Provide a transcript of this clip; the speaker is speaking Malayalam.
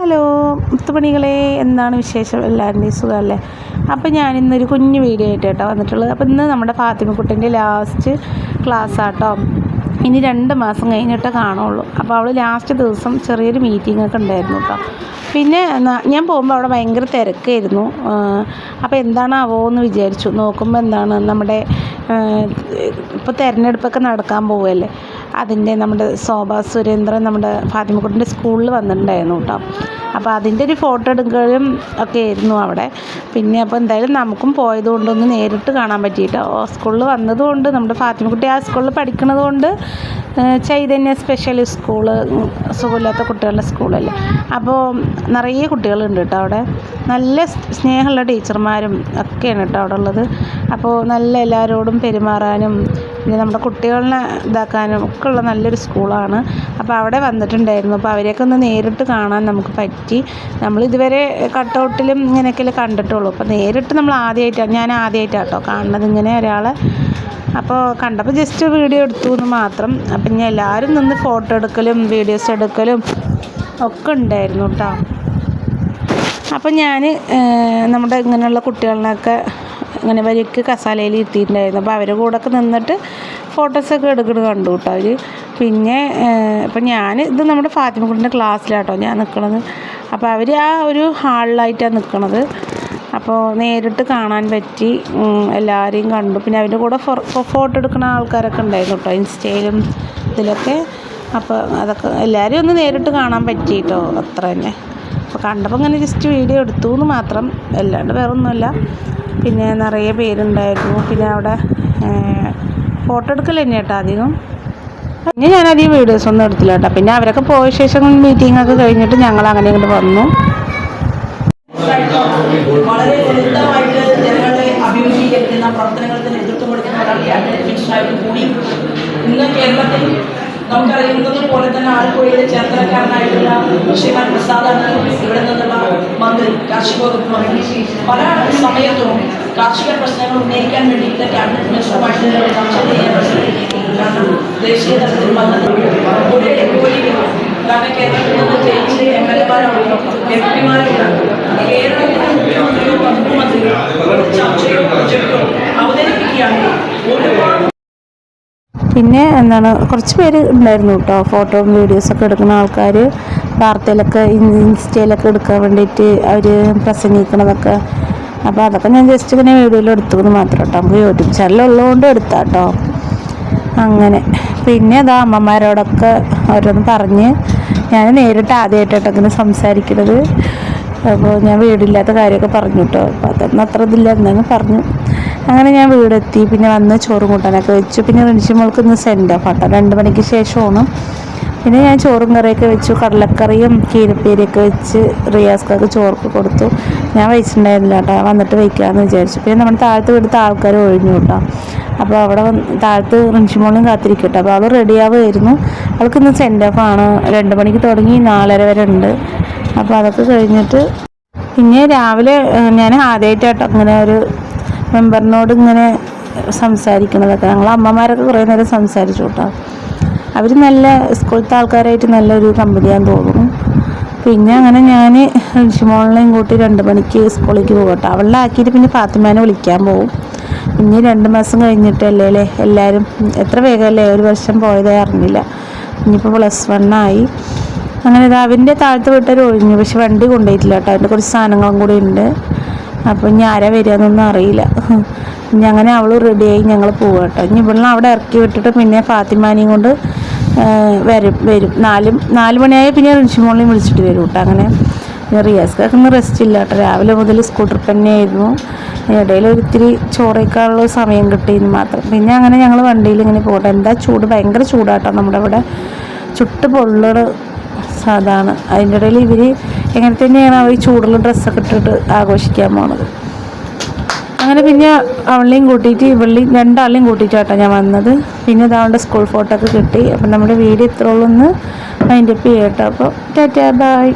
ഹലോ മുത്തുമണികളെ, എന്താണ് വിശേഷം? എല്ലാവരുടെയും സുഖമല്ലേ? അപ്പോൾ ഞാനിന്നൊരു കുഞ്ഞു വീഡിയോ ആയിട്ട് കേട്ടോ വന്നിട്ടുള്ളത്. അപ്പോൾ ഇന്ന് നമ്മുടെ ഫാത്തിമക്കുട്ടിൻ്റെ ലാസ്റ്റ് ക്ലാസ് ആട്ടോ. ഇനി 2 മാസം കഴിഞ്ഞിട്ടേ കാണുള്ളൂ. അപ്പോൾ അവൾ ലാസ്റ്റ് ദിവസം ചെറിയൊരു മീറ്റിംഗ് ഒക്കെ ഉണ്ടായിരുന്നു കേട്ടോ. പിന്നെ ഞാൻ പോകുമ്പോൾ അവിടെ ഭയങ്കര തിരക്കായിരുന്നു. അപ്പോൾ എന്താണാവോ എന്ന് വിചാരിച്ചു. നോക്കുമ്പോൾ എന്താണ് നമ്മുടെ ഇപ്പോൾ തിരഞ്ഞെടുപ്പൊക്കെ നടക്കാൻ പോവുകയല്ലേ, അതിൻ്റെ നമ്മുടെ ശോഭാ സുരേന്ദ്രൻ നമ്മുടെ ഫാത്തിമക്കുട്ടിൻ്റെ സ്കൂളിൽ വന്നിട്ടുണ്ടായിരുന്നു കേട്ടോ. അപ്പോൾ അതിൻ്റെ ഒരു ഫോട്ടോ എടുക്കലും ഒക്കെ ആയിരുന്നു അവിടെ. പിന്നെ അപ്പോൾ എന്തായാലും നമുക്കും പോയതുകൊണ്ടൊന്ന് നേരിട്ട് കാണാൻ പറ്റിയിട്ടോ. സ്കൂളിൽ വന്നതുകൊണ്ട് നമ്മുടെ ഫാത്തിമക്കുട്ടി ആ സ്കൂളിൽ പഠിക്കുന്നത് കൊണ്ട് ചൈതന്യ സ്പെഷ്യൽ സ്കൂള്, സുഖമില്ലാത്ത കുട്ടികളുടെ സ്കൂളല്ലേ. അപ്പോൾ നിറയെ കുട്ടികളുണ്ട് കേട്ടോ അവിടെ. നല്ല സ്നേഹമുള്ള ടീച്ചർമാരും ഒക്കെയാണ് കേട്ടോ അവിടെ ഉള്ളത്. അപ്പോൾ നല്ല എല്ലാവരോടും പെരുമാറാനും പിന്നെ നമ്മുടെ കുട്ടികളെ ഇതാക്കാനും ഒക്കെ ഉള്ള നല്ലൊരു സ്കൂളാണ്. അപ്പോൾ അവിടെ വന്നിട്ടുണ്ടായിരുന്നു. അപ്പോൾ അവരെയൊക്കെ ഒന്ന് നേരിട്ട് കാണാൻ നമുക്ക് പറ്റി. നമ്മളിതുവരെ കട്ടൗട്ടിലും ഇങ്ങനെയൊക്കെയല്ലേ കണ്ടിട്ടുള്ളൂ. അപ്പോൾ നേരിട്ട് ഞാൻ ആദ്യമായിട്ടാണ് കേട്ടോ കാണുന്നത് ഇങ്ങനെ ഒരാളെ. അപ്പോൾ കണ്ടപ്പോൾ ജസ്റ്റ് വീഡിയോ എടുത്തു എന്ന് മാത്രം. അപ്പം ഞാൻ എല്ലാവരും നിന്ന് ഫോട്ടോ എടുക്കലും വീഡിയോസ് എടുക്കലും ഒക്കെ ഉണ്ടായിരുന്നു കേട്ടോ. അപ്പം ഞാൻ നമ്മുടെ ഇങ്ങനെയുള്ള കുട്ടികളിനൊക്കെ ഇങ്ങനെ വരിക്ക് കസാലയിൽ ഇരുത്തിയിട്ടുണ്ടായിരുന്നു. അപ്പോൾ അവരുടെ കൂടെ ഒക്കെ നിന്നിട്ട് ഫോട്ടോസൊക്കെ എടുക്കുന്നത് കണ്ടു കേട്ടോ അവർ. പിന്നെ ഇപ്പം ഇത് നമ്മുടെ ഫാത്തിമക്കുട്ടിൻ്റെ ക്ലാസ്സിലാട്ടോ ഞാൻ നിൽക്കുന്നത്. അപ്പോൾ അവർ ആ ഒരു ഹാളിലായിട്ടാണ് നിൽക്കുന്നത്. അപ്പോൾ നേരിട്ട് കാണാൻ പറ്റി, എല്ലാവരെയും കണ്ടു. പിന്നെ അവരുടെ കൂടെ ഫോട്ടോ എടുക്കുന്ന ആൾക്കാരൊക്കെ ഉണ്ടായിരുന്നു കേട്ടോ, ഇൻസ്റ്റയിലും ഇതിലൊക്കെ. അപ്പോൾ അതൊക്കെ എല്ലാവരെയും ഒന്ന് നേരിട്ട് കാണാൻ പറ്റി കേട്ടോ, അത്ര തന്നെ. അപ്പോൾ കണ്ടപ്പോൾ ഇങ്ങനെ ജസ്റ്റ് വീഡിയോ എടുത്തു എന്ന് മാത്രം, അല്ലാണ്ട് വേറെ ഒന്നുമില്ല. പിന്നെ നിറയെ പേരുണ്ടായിരുന്നു. പിന്നെ അവിടെ ഫോട്ടോ എടുക്കൽ തന്നെ കേട്ടോ അധികം. പിന്നെ ഞാനധികം വീഡിയോസൊന്നും എടുത്തില്ല കേട്ടോ. പിന്നെ അവരൊക്കെ പോയ ശേഷം മീറ്റിങ്ങൊക്കെ കഴിഞ്ഞിട്ട് ഞങ്ങൾ അങ്ങനെ ഇങ്ങോട്ട് വന്നു. വളരെ ലളിതമായിട്ട് ജനങ്ങളെ അഭിമുഖീകരിക്കുന്ന പ്രവർത്തനങ്ങൾക്ക് നേതൃത്വം കൊടുക്കുന്ന ഒരാൾ ക്യാബിനറ്റ് മിനിസ്റ്ററായിട്ട് കൂടി ഇന്ന് കേരളത്തിൽ നമുക്കറിയുന്നത് പോലെ തന്നെ ആലപ്പുഴയിലെ ചേർത്തലക്കാരനായിട്ടുള്ള ശ്രീമാൻ പ്രസാദാണ് ഇവിടെ നിന്നുള്ള മന്ത്രി, കാർഷിക വകുപ്പ് മന്ത്രി. പല സമയത്തും കാർഷിക പ്രശ്നങ്ങൾ ഉന്നയിക്കാൻ വേണ്ടിയിട്ട് ക്യാബിനറ്റ് മിനിസ്റ്ററുമായിട്ട് ചർച്ച ചെയ്യാൻ കാരണം ദേശീയ തലത്തിൽ വന്നത് ഒരേ കാരണം കേരളത്തിൽ നിന്ന് ജയിച്ച് എംഎൽഎമാരാണ്, എംപിമാരാണ്. കേരളത്തിലെ മുഖ്യമന്ത്രികൾ ചർച്ചയോ പ്രൊജക്റ്റോ അവതരിപ്പിക്കുകയാണ്. പിന്നെ കുറച്ച് പേര് ഉണ്ടായിരുന്നു കേട്ടോ, ഫോട്ടോയും വീഡിയോസൊക്കെ എടുക്കുന്ന ആൾക്കാർ. വാർത്തയിലൊക്കെ ഇൻസ്റ്റയിലൊക്കെ എടുക്കാൻ വേണ്ടിയിട്ട് അവർ പ്രസംഗിക്കണതൊക്കെ. അപ്പോൾ അതൊക്കെ ഞാൻ ജസ്റ്റ് ഇങ്ങനെ വീഡിയോയിൽ എടുത്തുകൊണ്ട് മാത്രം കേട്ടോ. നമുക്ക് യൂട്യൂബ് ചാനലുള്ളതുകൊണ്ട് എടുത്താൽ കേട്ടോ. അങ്ങനെ പിന്നെ അമ്മമാരോടൊക്കെ ഓരോന്ന് പറഞ്ഞ് ഞാൻ നേരിട്ട് ആദ്യമായിട്ടോ ഇങ്ങനെ സംസാരിക്കുന്നത്. അപ്പോൾ ഞാൻ വീടില്ലാത്ത കാര്യമൊക്കെ പറഞ്ഞു കേട്ടോ. അപ്പോൾ അതൊന്നും അത്ര ഇതില്ല എന്നങ്ങ് പറഞ്ഞു. അങ്ങനെ ഞാൻ വീടെത്തി. പിന്നെ വന്ന് ചോറും കൂട്ടാനൊക്കെ വെച്ചു. പിന്നെ റിൻഷിമോൾക്ക് ഇന്ന് സെൻഡ് ഓഫ് കേട്ടോ, 2 മണിക്ക് ശേഷമാണ്. പിന്നെ ഞാൻ ചോറും കറിയൊക്കെ വെച്ചു, കടലക്കറിയും കീരപ്പേരിയൊക്കെ വെച്ച് റിയാസ്ക്കൊക്കെ ചോറൊക്കെ കൊടുത്തു. ഞാൻ വെച്ചിട്ടുണ്ടായിരുന്നില്ല കേട്ടോ, വന്നിട്ട് വയ്ക്കാമെന്ന് വിചാരിച്ചു. പിന്നെ നമ്മുടെ താഴത്ത് വീടുത്ത ആൾക്കാർ ഒഴിഞ്ഞു കേട്ടോ. അപ്പോൾ അവിടെ താഴത്ത് റിൻഷിമോളും കാത്തിരിക്കട്ടെ. അപ്പോൾ അവൾ റെഡിയാവുമായിരുന്നു. അവൾക്ക് ഇന്ന് സെൻഡ് ഓഫ് ആണ്. 2 മണിക്ക് തുടങ്ങി 4:30 വരെ ഉണ്ട്. അപ്പോൾ അതൊക്കെ കഴിഞ്ഞിട്ട് പിന്നെ രാവിലെ ഞാൻ ആദ്യമായിട്ടാട്ടോ ഇങ്ങനെ ഒരു മെമ്പറിനോട് ഇങ്ങനെ സംസാരിക്കണതൊക്കെ. ഞങ്ങൾ അമ്മമാരൊക്കെ കുറേ നേരം സംസാരിച്ചു കേട്ടോ. അവർ നല്ല സ്കൂളത്തെ ആൾക്കാരായിട്ട് നല്ലൊരു കമ്പനിയാന്ന് തോന്നുന്നു. പിന്നെ അങ്ങനെ ഞാൻ റിൻഷിമോളിനെയും കൂട്ടി 2 മണിക്ക് സ്കൂളിലേക്ക് പോകും കേട്ടോ. അവളെ ആക്കിയിട്ട് പിന്നെ ഫാത്തിമാനെ വിളിക്കാൻ പോകും. ഇനി 2 മാസം കഴിഞ്ഞിട്ടല്ലേ എല്ലാവരും, എത്ര വേഗമല്ലേ 1 വർഷം പോയതേ അറിഞ്ഞില്ല. ഇനിയിപ്പോൾ +1 ആയി. അങ്ങനെ അവൻ്റെ താഴത്ത് വീട്ടുകാർ ഒഴിഞ്ഞു. പക്ഷെ വണ്ടി കൊണ്ടുപോയിട്ടില്ല കേട്ടോ, അതിൻ്റെ കുറച്ച് സാധനങ്ങളും കൂടി ഉണ്ട്. അപ്പോൾ ഇനി ആരാ വരികയെന്നൊന്നും അറിയില്ല. ഇനി അങ്ങനെ അവൾ റെഡിയായി ഞങ്ങൾ പോവുക കേട്ടോ. ഇനി ഇവിടെ അവിടെ ഇറക്കി വിട്ടിട്ട് പിന്നെ ഫാത്തിമാനെയും കൊണ്ട് വരും 4 മണിയായി. പിന്നെ റിൻഷിമോളിനെയും വിളിച്ചിട്ട് വരും കേട്ടോ. അങ്ങനെ റിയാസ്ക്കൊക്കെ ഒന്നും റെസ്റ്റ് ഇല്ല കേട്ടോ. രാവിലെ മുതൽ സ്കൂൾ ട്രിപ്പ് തന്നെയായിരുന്നു. ഇടയിൽ ഒരിത്തിരി ചോറയ്ക്കാനുള്ള സമയം കിട്ടിയെന്ന് മാത്രം. പിന്നെ അങ്ങനെ ഞങ്ങൾ വണ്ടിയിൽ ഇങ്ങനെ പോകട്ടെ. എന്താ ചൂട്, ഭയങ്കര ചൂടാട്ടോ നമ്മുടെ ഇവിടെ, ചുട്ട് പൊള്ളണ സാധാരണ. അതിൻ്റെ ഇടയിൽ ഇവർ എങ്ങനെ തന്നെയാണ് അവർ ചൂടുള്ള ഡ്രസ്സൊക്കെ ഇട്ടിട്ട് ആഘോഷിക്കാൻ പോണത്. അങ്ങനെ പിന്നെ അവളെയും കൂട്ടിയിട്ട് ഇവളെയും 2 ആളെയും കൂട്ടിയിട്ടാട്ടോ ഞാൻ വന്നത്. പിന്നെ ഇതാവളുടെ സ്കൂൾ ഫോട്ടോ ഒക്കെ കിട്ടി. അപ്പം നമ്മുടെ വീഡിയോ ഇത്രയുള്ളൂ, ഒന്ന് മൈൻഡപ്പ് ചെയ്യട്ടോ. അപ്പോൾ ടാറ്റാ ബൈ.